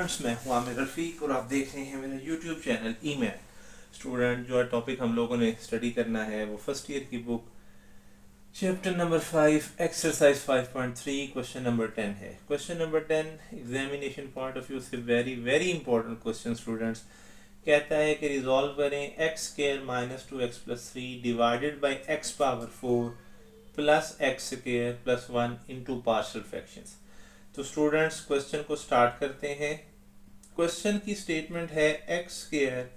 Students, मैं हूं आमिर रफ़ीक और आप देख रहे हैं मेरा यूट्यूब चैनल ई-मैथ। स्टूडेंट, जो टॉपिक हम लोगों ने स्टडी करना है वो फर्स्ट ईयर की book chapter number 5 exercise 5.3 question number 10 है। Question number 10 examination point of view से very very important question students. कहता है कि रिजॉल्व करें x square minus 2x+3 divided by x power 4 plus x square plus 1 into partial fractions. तो students, question को start करते हैं। क्वेश्चन की स्टेटमेंट है x square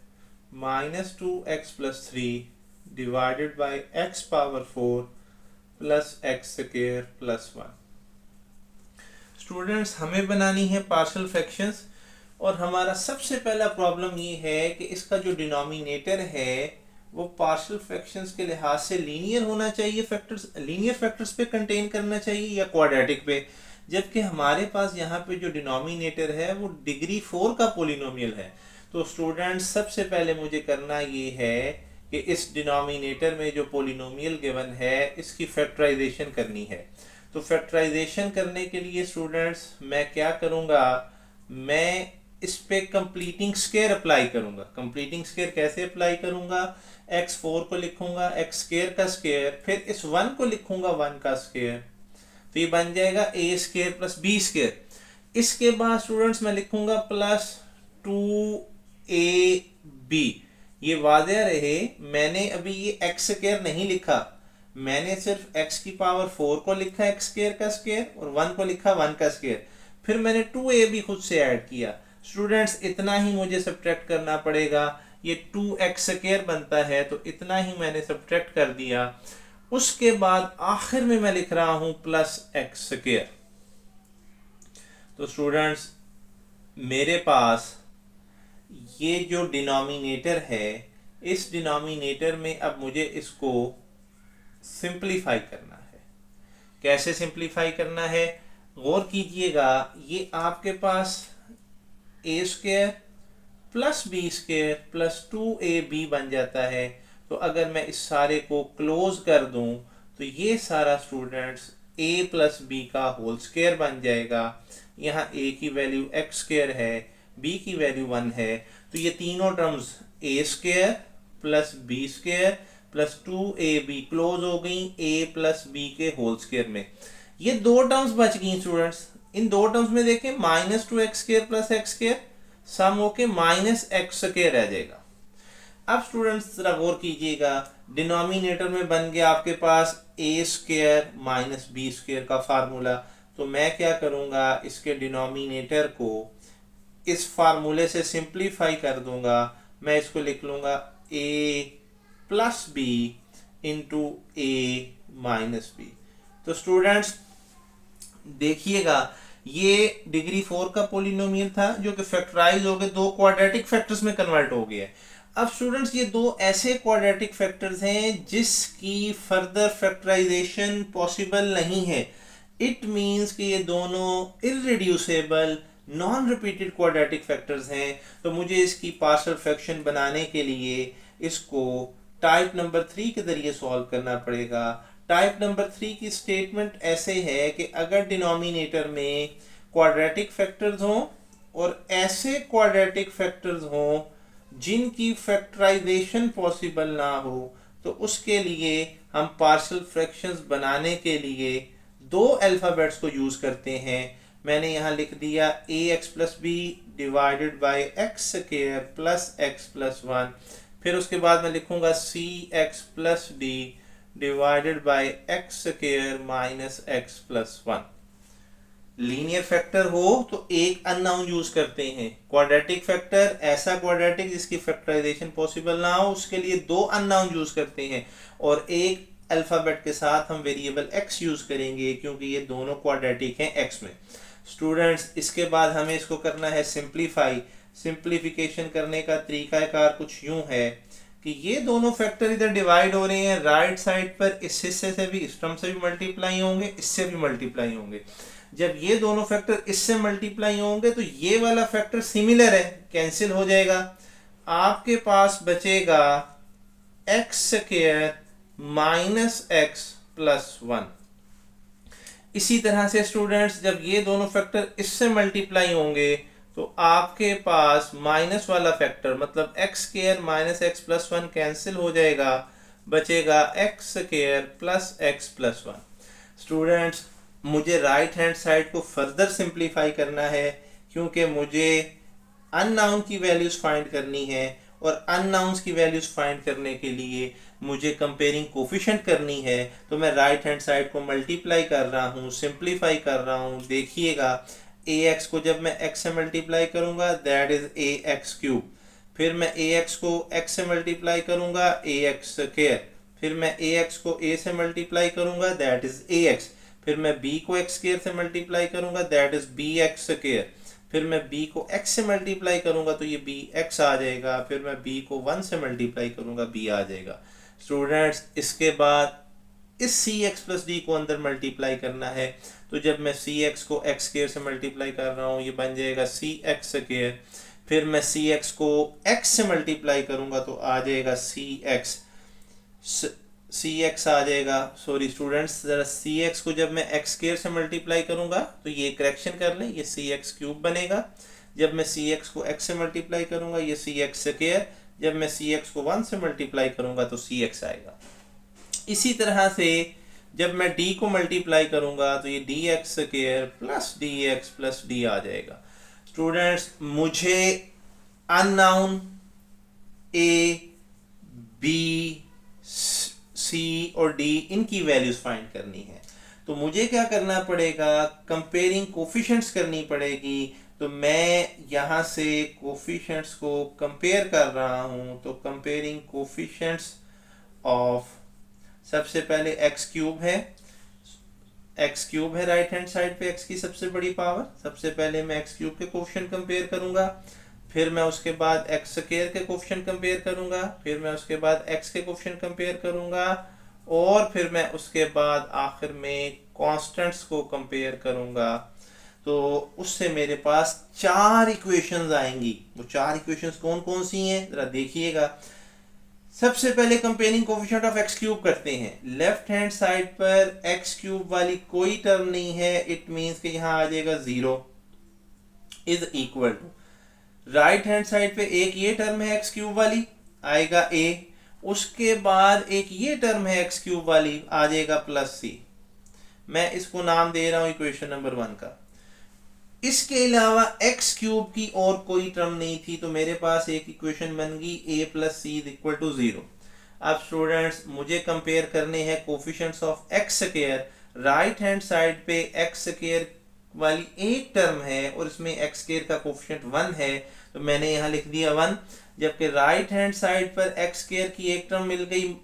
minus 2x+3 divided by x power 4 plus x square plus 1। Students, हमें बनानी है partial fractions और हमारा सबसे पहला प्रॉब्लम ये है कि इसका जो डिनोमिनेटर है वो पार्शियल फ्रैक्शंस के लिहाज से लीनियर होना चाहिए, फैक्टर्स लीनियर फैक्टर्स पे कंटेन करना चाहिए या क्वाड्रेटिक पे, जबकि हमारे पास यहाँ पे जो डिनोमिनेटर है वो डिग्री 4 का पोलिनोमियल है। तो स्टूडेंट्स, सबसे पहले मुझे करना ये है कि इस डिनोमिनेटर में जो पोलिनोमियल गिवन है इसकी फैक्टराइजेशन करनी है। तो फैक्टराइजेशन करने के लिए स्टूडेंट्स मैं क्या करूँगा, मैं इस पे कंप्लीटिंग स्क्वायर अप्लाई करूंगा। कंप्लीटिंग स्क्वायर कैसे अप्लाई करूंगा, x4 को लिखूंगा x स्क्वायर का स्क्वायर, फिर इस 1 को लिखूंगा 1 का स्क्वायर, तो ये बन जाएगा a square plus b square. इसके बाद स्टूडेंट्स मैं लिखूंगा प्लस 2ab। ये वाज़ेह रहे, मैंने अभी ये x स्क्वायर नहीं लिखा, मैंने सिर्फ x की पावर 4 को लिखा x स्क्वायर का स्क्वायर और 1 को लिखा 1 का स्क्वायर, फिर मैंने 2ab खुद से ऐड किया। स्टूडेंट्स, इतना ही मुझे सब्ट्रैक्ट करना पड़ेगा, ये 2x स्क्वायर बनता है तो इतना ही मैंने सब्ट्रैक्ट कर दिया। उसके बाद आखिर में मैं लिख रहा हूं प्लस x स्क्वायर। तो स्टूडेंट्स, मेरे पास ये जो डिनोमिनेटर है, इस डिनोमिनेटर में अब मुझे इसको सिंप्लीफाई करना है। कैसे सिंप्लीफाई करना है, गौर कीजिएगा, ये आपके पास a square plus b square plus 2ab बन जाता है। तो अगर मैं इस सारे को क्लोज कर दूं तो ये सारा स्टूडेंट्स a प्लस b का होल स्क्वायर बन जाएगा। यहाँ a की वैल्यू x स्क्वायर है, b की वैल्यू 1 है, तो ये तीनों terms a square plus b square plus 2ab close हो गई a प्लस b के होल स्क्वायर में। ये दो टर्म्स बच गई स्टूडेंट्स। इन दो टर्म्स में देखें, minus 2x square plus x square sum होके माइनस एक्स स्क्वायर रह जाएगा। अब स्टूडेंट्स जरा गौर कीजिएगा, डिनोमिनेटर में बन गया आपके पास a square minus b square का फार्मूला। तो मैं क्या करूंगा, इसके डिनोमिनेटर को इस फार्मूले से सिंप्लीफाई कर दूंगा। मैं इसको लिख लूंगा a plus b into a minus b। तो स्टूडेंट्स देखिएगा, ये डिग्री 4 का पोलिनोमियल था जो कि फैक्टराइज हो गए, दो क्वाड्रेटिक फैक्टर्स में कन्वर्ट हो गया। अब स्टूडेंट्स, ये दो ऐसे क्वाड्रेटिक फैक्टर्स हैं जिसकी फर्दर फैक्टराइजेशन पॉसिबल नहीं है। इट मींस कि ये दोनों इररिड्यूसेबल नॉन रिपीटेड क्वाड्रेटिक फैक्टर्स हैं। तो मुझे इसकी पार्शियल फ्रैक्शन बनाने के लिए इसको टाइप नंबर 3 के जरिए सॉल्व करना पड़ेगा। टाइप नंबर 3 की स्टेटमेंट ऐसे है कि अगर डिनोमिनेटर में क्वाड्रेटिक फैक्टर्स हों और ऐसे क्वाड्रेटिक फैक्टर्स हों जिनकी फैक्टराइजेशन पॉसिबल ना हो, तो उसके लिए हम पार्शियल फ्रैक्शंस बनाने के लिए दो अल्फ़ाबेट्स को यूज़ करते हैं। मैंने यहाँ लिख दिया ax plus B divided by X square plus X plus 1, फिर उसके बाद मैं लिखूंगा cx plus D divided by X square minus X plus 1। Linear factor हो तो एक अननोन यूज करते हैं, क्वाड्रेटिक फैक्टर ऐसा क्वाड्रेटिक जिसकी फैक्टराइजेशन पॉसिबल ना हो उसके लिए दो अननोन यूज करते हैं, और एक अल्फाबेट के साथ हम वेरिएबल x यूज करेंगे क्योंकि ये दोनों क्वाड्रेटिक हैं x में। स्टूडेंट्स, इसके बाद हमें इसको करना है सिंप्लीफाई। सिंप्लीफिकेशन करने का तरीकाकार कुछ यूं है कि ये दोनों फैक्टर इधर डिवाइड हो रहे हैं, राइट साइड पर इस हिस्से से भी, इस टर्म से भी मल्टीप्लाई होंगे, इससे भी मल्टीप्लाई होंगे। जब ये दोनों फैक्टर इससे मल्टीप्लाई होंगे तो ये वाला फैक्टर सिमिलर है, कैंसिल हो जाएगा। आपके पास बचेगा x square minus X plus 1। इसी तरह से स्टूडेंट्स, जब ये दोनों फैक्टर इससे मल्टीप्लाई होंगे तो आपके पास माइनस वाला फैक्टर मतलब x square minus X plus one cancel हो जाएगा, बचेगा x square plus X plus one. Students, मुझे राइट हैंड साइड को फर्दर सिंप्लीफाई करना है क्योंकि मुझे अननाउन की वैल्यूज फाइंड करनी है, और अननाउन्स की वैल्यूज फाइंड करने के लिए मुझे कंपेयरिंग कोफिशिएंट करनी है। तो मैं राइट हैंड साइड को मल्टीप्लाई कर रहा हूँ, सिंप्लीफाई कर रहा हूँ। देखिएगा, ए एक्स को जब मैं एक्स से मल्टीप्लाई करूंगा that is a x cube, फिर मैं ए एक्स को एक्स से मल्टीप्लाई करूंगा ए एक्स स्क्वायर, फिर मैं ए एक्स को ए से मल्टीप्लाई करूंगा दैट इज ए एक्स, फिर मैं बी को एक्स स्क्वायर से मल्टीप्लाई करूंगा that is B X square, फिर मैं b को x से मल्टीप्लाई करूंगा तो ये bx आ जाएगा, फिर मैं b को 1 से मल्टीप्लाई करूंगा b आ जाएगा। स्टूडेंट्स, इसके बाद इस cx प्लस d को अंदर मल्टीप्लाई करना है, तो जब मैं cx को x स्क्वायर से मल्टीप्लाई कर रहा हूँ ये बन जाएगा cx स्क्वायर, फिर मैं cx को x से मल्टीप्लाई करूंगा तो आ जाएगा cx आ जाएगा। सॉरी स्टूडेंट्स, जरा cx को जब मैं x स्क्वायर से मल्टीप्लाई करूंगा तो ये करेक्शन कर लें, ये cx क्यूब बनेगा। जब मैं cx को x से मल्टीप्लाई करूंगा ये cx स्क्वायर, जब मैं cx को 1 से मल्टीप्लाई करूंगा तो cx आएगा। इसी तरह से जब मैं d को मल्टीप्लाई करूंगा तो ये dx square plus dx plus d आ जाएगा। स्टूडेंट्स, मुझे अननाउन a, b, c और d इनकी वैल्यूज फाइंड करनी है, तो मुझे क्या करना पड़ेगा, कंपेयरिंग कोफिशिएंट्स करनी पड़ेगी। तो मैं यहाँ से कोफिशिएंट्स को कंपेयर कर रहा हूँ, तो कंपेयरिंग कोफिशिएंट्स ऑफ, सबसे पहले x क्यूब है राइट हैंड साइड पे, x की सबसे बड़ी पावर, सबसे पहले मैं x क्यूब के कोफिशिएंट कंपेयर करूंगा, फिर मैं उसके बाद x स्क्वायर के कोफिशिएंट कंपेयर करूंगा, फिर मैं उसके बाद x के कोफिशिएंट कंपेयर करूंगा, और फिर मैं उसके बाद आखिर में कांस्टेंट्स को कंपेयर करूंगा। तो उससे मेरे पास 4 इक्वेशंस आएंगी। वो 4 इक्वेशंस कौन कौन सी हैं जरा देखिएगा। सबसे पहले comparing coefficient of x cube करते हैं। लेफ्ट हैंड साइड पर x क्यूब वाली कोई टर्म नहीं है, इट मींस कि यहां आ जाएगा 0 is equal to, right hand side पे एक ये टर्म है x क्यूब वाली, आएगा a, उसके बाद एक ये टर्म है x क्यूब वाली, आ जाएगा प्लस c। मैं इसको नाम दे रहा हूं इक्वेशन नंबर 1 का। इसके अलावा x क्यूब की और कोई टर्म नहीं थी, तो मेरे पास एक इक्वेशन बन गई a plus C is equal to 0। अब स्टूडेंट्स, मुझे कंपेयर करने हैं coefficients of x square. Right hand side पे x स्क्वायर वाली एक टर्म है और इसमें x स्क्वायर का कोफिशिएंट 1 है, तो मैंने यहाँ लिख दिया 1। जबकि राइट हैंड साइड पर x स्क्वायर की एक टर्म मिल गई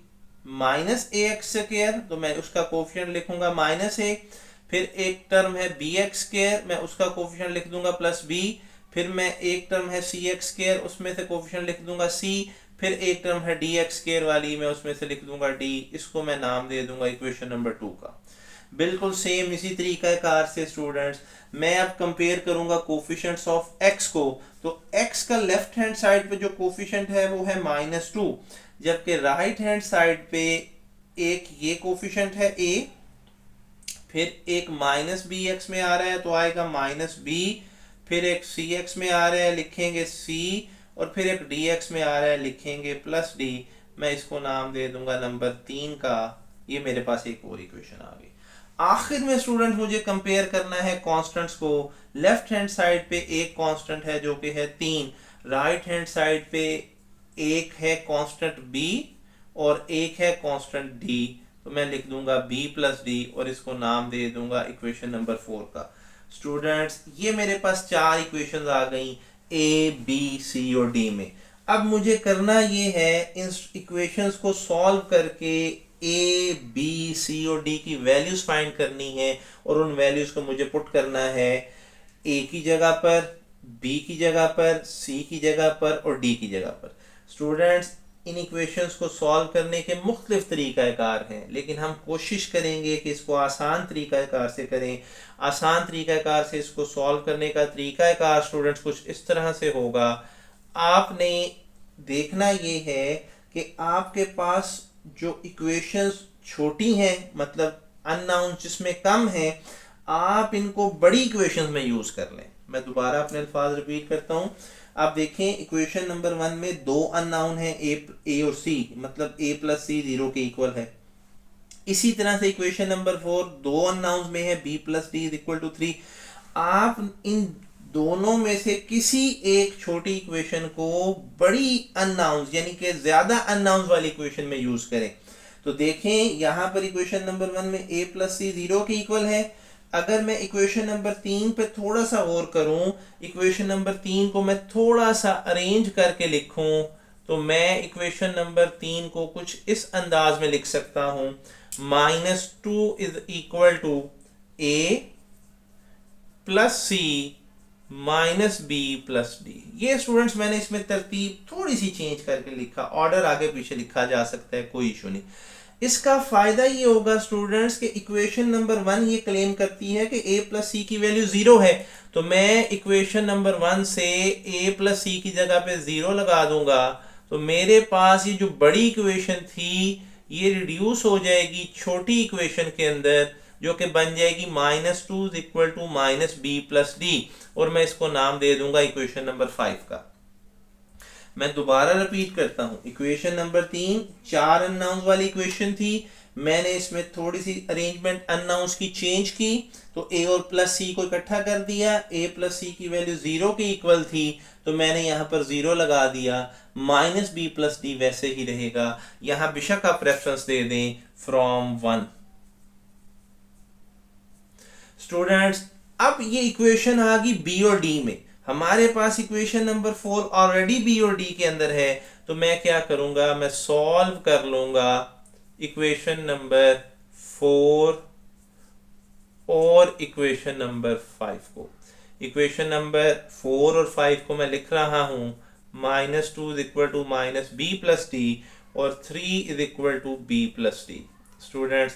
माइनस ए एक्स स्क्वायर, तो मैं उसका कोफिशिएंट लिखूंगा माइनस ए। फिर एक टर्म है बी एक्स स्क्वायर, मैं उसका कोफिशिएंट लिख दूंगा प्लस बी। फिर मैं एक टर्म है सी एक्स स्क्वायर, उसमें से कोफिशिएंट लिख दूंगा सी। फिर एक टर्म है डी एक्स स्क्वायर वाली, मैं उसमें से लिख दूंगा डी। इसको मैं नाम दे दूंगा इक्वेशन नंबर 2 का। बिल्कुल सेम इसी तरीका कार से स्टूडेंट्स मैं अब कंपेयर करूंगा कोफिशिएंट्स ऑफ x को। तो x का लेफ्ट हैंड साइड पे जो कोफिशिएंट है वो है -2, जबकि राइट हैंड साइड पे एक ये कोफिशिएंट है a, फिर एक माइनस बी एक्स में आ रहा है तो आएगा माइनस बी, फिर एक सी एक्स में आ रहा है लिखेंगे सी, और फिर एक डी एक्स में आ रहा है लिखेंगे प्लस डी। मैं इसको नाम दे दूंगा नंबर 3 का। ये मेरे पास एक और इक्वेशन आ गई। आखिर में स्टूडेंट मुझे कंपेयर करना है कांस्टेंट्स को। लेफ्ट हैंड साइड पे एक कांस्टेंट है जो कि है 3, राइट हैंड साइड पे एक है कांस्टेंट b और एक है कांस्टेंट d, तो मैं लिख दूंगा b प्लस डी और इसको नाम दे दूंगा इक्वेशन नंबर 4 का। स्टूडेंट्स, ये मेरे पास 4 इक्वेशंस आ गई a, b, c और d में। अब मुझे करना ये है इन इक्वेशंस को सॉल्व करके a, b, c और d की वैल्यूज फाइंड करनी है, और उन वैल्यूज को मुझे पुट करना है a की जगह पर, b की जगह पर, c की जगह पर और d की जगह पर। स्टूडेंट्स, इन इक्वेशंस को सॉल्व करने के मुख्तलिफ तरीक़ाकार हैं, लेकिन हम कोशिश करेंगे कि इसको आसान तरीक़ाकार से करें। आसान तरीक़ाकार से इसको सॉल्व करने का तरीक़ाकार स्टूडेंट्स कुछ इस तरह से होगा। आपने देखना ये है कि आपके पास जो इक्वेशंस छोटी हैं, मतलब अननोन जिसमें कम है, आप इनको बड़ी इक्वेशंस में यूज़ कर लें। मैं दोबारा अपने अल्फाज रिपीट करता हूँ। आप देखें इक्वेशन नंबर 1 में दो अननोन है ए और सी, मतलब a प्लस सी 0 के इक्वल है। इसी तरह से इक्वेशन नंबर 4 दो अननोन्स में है b plus D is equal to 3। आप इन दोनों में से किसी एक छोटी इक्वेशन को बड़ी अननोन्स यानी कि ज्यादा अननोन्स वाली इक्वेशन में यूज करें। तो देखें यहां पर इक्वेशन नंबर 1 में a प्लस सी 0 के इक्वल है। अगर मैं इक्वेशन नंबर 3 पे थोड़ा सा और करूं, इक्वेशन नंबर 3 को मैं थोड़ा सा अरेंज करके लिखूं, तो मैं इक्वेशन नंबर 3 को कुछ इस अंदाज में लिख सकता हूं, -2 is equal to a plus C minus B plus D. ये स्टूडेंट्स मैंने इसमें तरतीब थोड़ी सी चेंज करके लिखा, ऑर्डर आगे पीछे लिखा जा सकता है, कोई इशू नहीं। इसका फायदा ये होगा स्टूडेंट्स कि इक्वेशन नंबर 1 ये क्लेम करती है कि a प्लस सी की वैल्यू 0 है, तो मैं इक्वेशन नंबर 1 से a प्लस सी की जगह पे 0 लगा दूंगा, तो मेरे पास ये जो बड़ी इक्वेशन थी ये रिड्यूस हो जाएगी छोटी इक्वेशन के अंदर, जो कि बन जाएगी -2 is equal to minus B plus D, और मैं इसको नाम दे दूंगा इक्वेशन नंबर 5 का। मैं दोबारा रिपीट करता हूं, इक्वेशन नंबर 3 चार अननोन्स वाली इक्वेशन थी, मैंने इसमें थोड़ी सी अरेंजमेंट अननोन्स की चेंज की, तो a और प्लस सी को इकट्ठा कर दिया, a प्लस सी की वैल्यू 0 के इक्वल थी, तो मैंने यहाँ पर 0 लगा दिया, माइनस बी प्लस डी वैसे ही रहेगा, यहाँ बेशक आप रेफरेंस दे दें फ्रॉम 1। स्टूडेंट्स अब ये इक्वेशन आ गई बी और डी में, हमारे पास इक्वेशन नंबर 4 ऑलरेडी बी और डी के अंदर है, तो मैं क्या करूंगा, मैं सॉल्व कर लूंगा इक्वेशन नंबर 4 और इक्वेशन नंबर 5 को। इक्वेशन नंबर 4 और 5 को मैं लिख रहा हूं, -2 is equal to minus B plus D और 3 is equal to B plus D. Students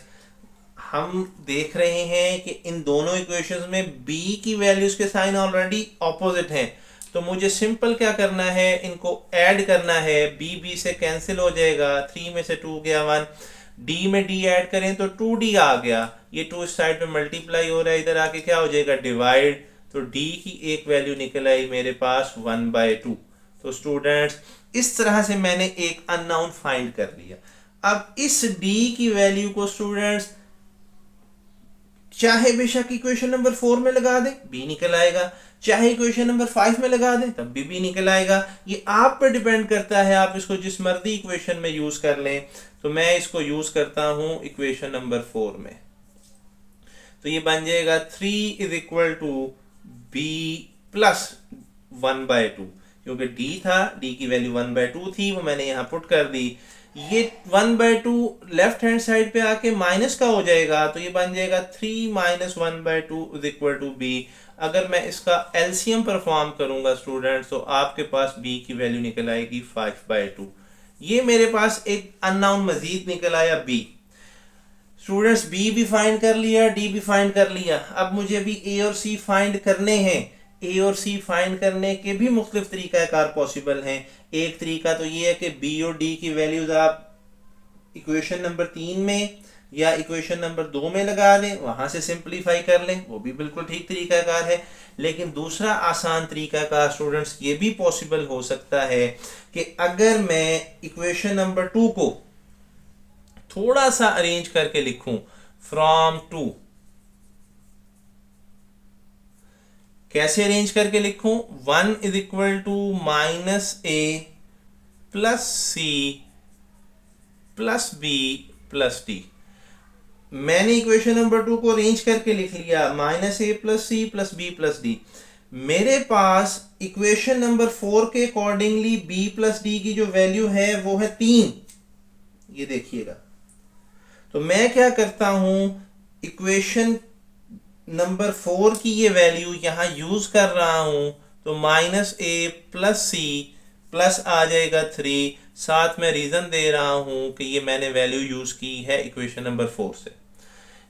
हम देख रहे हैं कि इन दोनों इक्वेशंस में b की वैल्यूज के साइन ऑलरेडी ऑपोजिट हैं, तो मुझे सिंपल क्या करना है, इनको ऐड करना है, b से कैंसिल हो जाएगा, 3 में से 2 गया 1, d में d ऐड करें तो 2d आ गया, ये 2 इस साइड पे मल्टीप्लाई हो रहा है, इधर आके क्या हो जाएगा डिवाइड, तो d की एक वैल्यू निकल आई मेरे पास 1/2। तो स्टूडेंट्स इस तरह से मैंने एक अननोन फाइंड कर लिया। अब इस d की वैल्यू को स्टूडेंट्स चाहे बेशक इक्वेशन नंबर 4 में लगा दें b निकल आएगा, चाहे इक्वेशन नंबर 5 में लगा दें तब भी b निकल आएगा, ये आप पर डिपेंड करता है, आप इसको जिस मर्जी इक्वेशन में यूज कर लें। तो मैं इसको यूज करता हूं इक्वेशन नंबर 4 में, तो ये बन जाएगा 3 is equal to b plus 1/2, क्योंकि d था, d की वैल्यू 1/2 थी, वो मैंने यहाँ पुट कर दी, ये 1/2 लेफ्ट हैंड साइड पे आके माइनस का हो जाएगा, तो ये बन जाएगा 3 minus 1/2 is equal to b। अगर मैं इसका एलसीएम परफॉर्म करूंगा स्टूडेंट्स, तो आपके पास b की वैल्यू निकल आएगी 5/2। ये मेरे पास एक अननोन मजीद निकल आया b। स्टूडेंट्स b भी फाइंड कर लिया, d भी फाइंड कर लिया, अब मुझे भी a और c फाइंड करने हैं। a और c फाइंड करने के भी मुख्तलिफ तरीक़ाकार पॉसिबल हैं। एक तरीका तो ये है कि b और d की वैल्यूज आप इक्वेशन नंबर 3 में या इक्वेशन नंबर 2 में लगा दें, वहां से सिंपलीफाई कर लें, वो भी बिल्कुल ठीक तरीकाकार है। लेकिन दूसरा आसान तरीकाकार स्टूडेंट्स ये भी पॉसिबल हो सकता है कि अगर मैं इक्वेशन नंबर 2 को थोड़ा सा अरेंज करके लिखूं फ्रॉम 2, कैसे अरेंज करके लिखूं, 1 is equal to minus A plus C plus B plus D. मैंने इक्वेशन नंबर 2 को अरेंज करके लिख लिया, -a plus C plus B plus D. मेरे पास इक्वेशन नंबर 4 के अकॉर्डिंगली b प्लस डी की जो वैल्यू है वो है 3, ये देखिएगा। तो मैं क्या करता हूं, इक्वेशन नंबर 4 की ये वैल्यू यहां यूज कर रहा हूं, तो -a प्लस सी प्लस आ जाएगा 3, साथ में रीजन दे रहा हूं कि ये मैंने वैल्यू यूज की है इक्वेशन नंबर 4 से।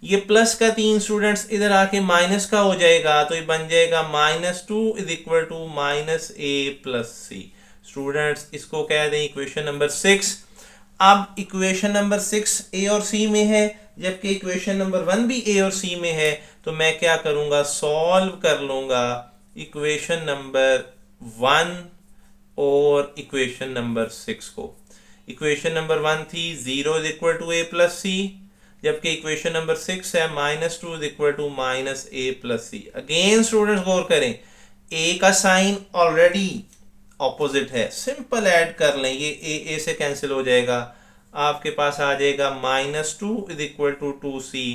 ये प्लस का 3 स्टूडेंट्स इधर आके माइनस का हो जाएगा, तो ये बन जाएगा -2 is equal to -a plus C. Students इसको कह दें इक्वेशन नंबर 6। अब इक्वेशन नंबर 6 a और c में है, जबकि इक्वेशन नंबर 1 भी a और c में है, तो मैं क्या करूंगा, सॉल्व कर लूंगा इक्वेशन नंबर 1 और इक्वेशन नंबर 6 को। इक्वेशन नंबर 1 थी 0 is equal to A plus C, जबकि इक्वेशन नंबर 6 है -2 is equal to minus A plus C. Again students गौर करें, ए का साइन ऑलरेडी ऑपोजिट है, सिंपल ऐड कर लें, ये ए से कैंसिल हो जाएगा, आपके पास आ जाएगा -2 इज इक्वल टू 2c,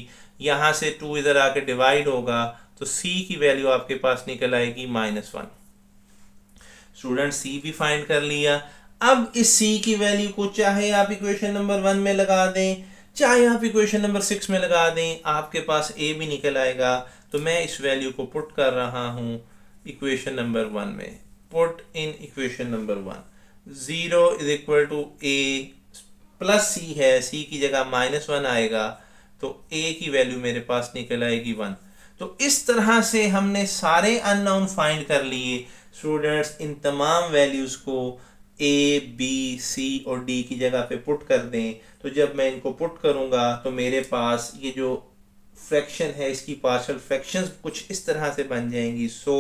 यहाँ से 2 इधर आके डिवाइड होगा तो c की वैल्यू आपके पास निकल आएगी -1। स्टूडेंट c भी फाइंड कर लिया। अब इस c की वैल्यू को चाहे आप इक्वेशन नंबर 1 में लगा दें, चाहे आप इक्वेशन नंबर 6 में लगा दें, आपके पास a भी निकल आएगा। तो मैं इस वैल्यू को पुट कर रहा हूँ इक्वेशन नंबर 1 में। Put in equation number 1, 0 is equal to a plus c है, c की जगह -1 आएगा तो a की वैल्यू मेरे पास निकल आएगी 1। तो इस तरह से हमने सारे अननोन फाइंड कर लिए। स्टूडेंट्स इन तमाम वैल्यूज को a, b, c और d की जगह पे पुट कर दें। तो जब मैं इनको पुट करूंगा तो मेरे पास ये जो फ्रैक्शन है इसकी पार्शियल फ्रैक्शंस कुछ इस तरह से बन जाएंगी। So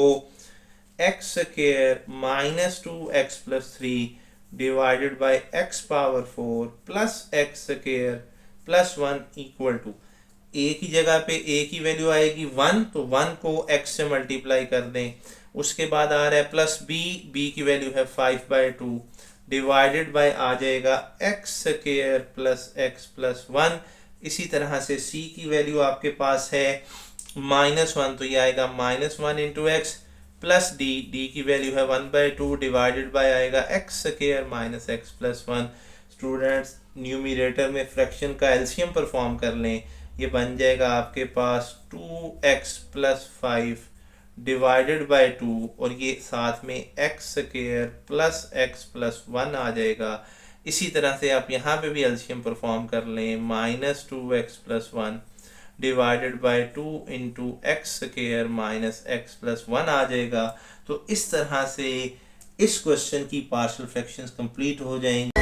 x square -2x plus 3 divided by x power 4 plus x square plus 1 equal to a की जगह पे a की वैल्यू आएगी 1, तो 1 को x से मल्टीप्लाई कर दें। उसके बाद आ रहा है प्लस b की वैल्यू है 5/2 डिवाइडेड बाय आ जाएगा x square plus x plus 1। इसी तरह से c की वैल्यू आपके पास है -1, तो ये आएगा -1 इंटू एक्स प्लस d की वैल्यू है 1/2 डिवाइडेड बाय आएगा x square minus X plus 1। Students numerator में फ्रैक्शन का एलसीएम परफॉर्म कर लें, ये बन जाएगा आपके पास 2x प्लस 5 डिवाइडेड बाय 2 और ये साथ में x square plus x plus 1 आ जाएगा। इसी तरह से आप यहाँ पे भी एलसीएम परफॉर्म कर लें, -2x plus 1 divided by 2 into x square minus X plus 1 आ जाएगा। तो इस तरह से इस क्वेश्चन की पार्शियल फ्रैक्शंस कंप्लीट हो जाएंगी।